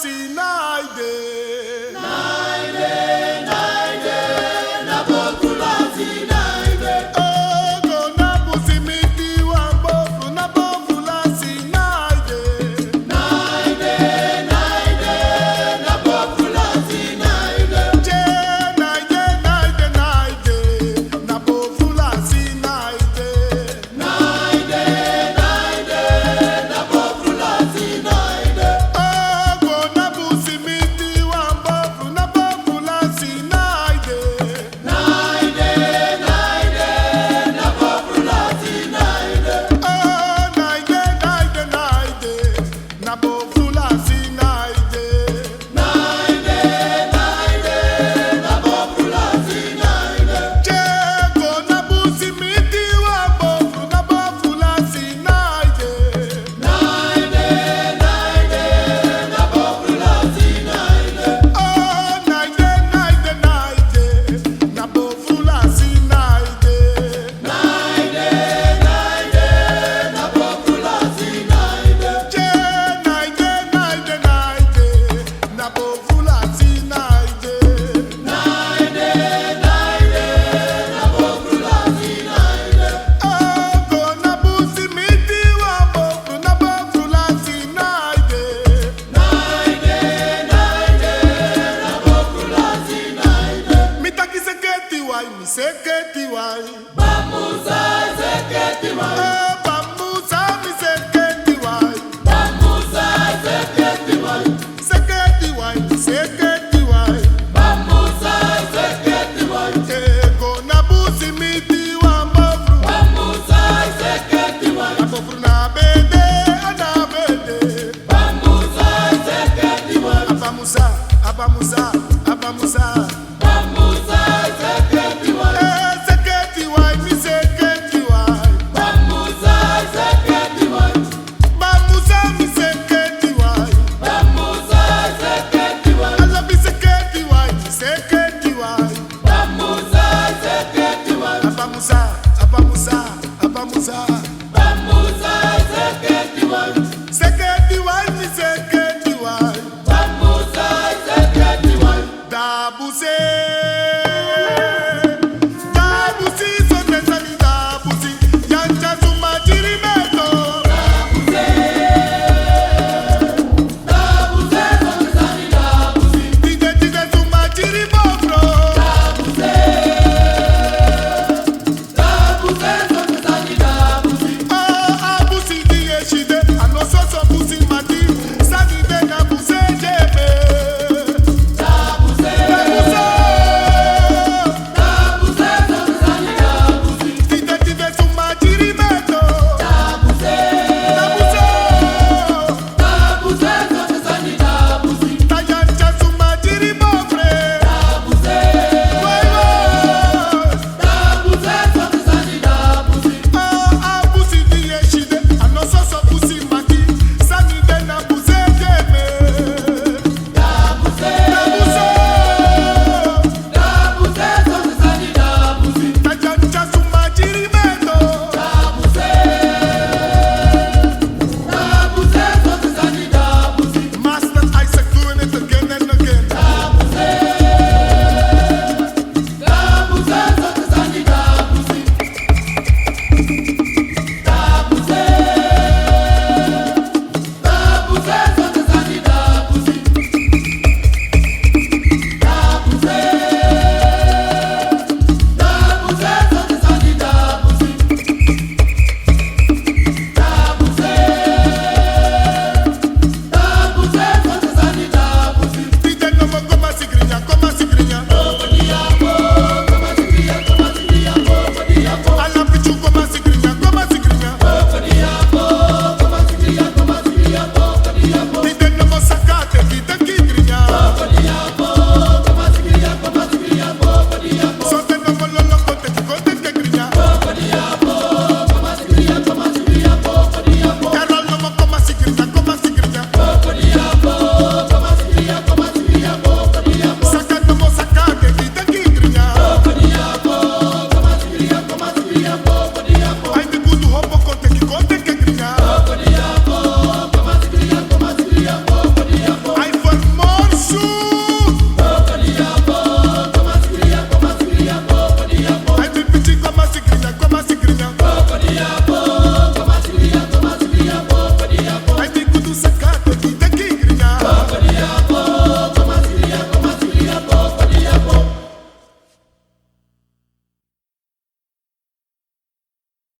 Sinaide. Naide, naide, na bokula Sinaide. Ogo na busimiti wambofu na bokula Sinaide. Naide, naide, na bokula Sinaide. Je naide, naide, naide, na bokula Sinaide. Naide, naide, na bokula Sinaide. Ogo na busimiti wambofu na bokula Sinaide. Naide, naide, na bokula Sinaide. Oh, naide, naide, naide, na bokula Sinaide. Naide, naide, na bokula Sinaide. Jego na busimiti wambofu na bokula Sinaide. Naide, naide, na bokula Sinaide. Oh, naide, naide, naide, na bokula Sinaide. Naide, naide, na bokula Sinaide. Je naide, naide, naide, na bokula Sinaide. Naide, naide, na bokula Sinaide. Ogo na busimiti wambofu na bokula Sinaide. Naide, naide, na bokula Sinaide. Mitaki seketi wai, mi seketi wai. Bamuza zeketi mai.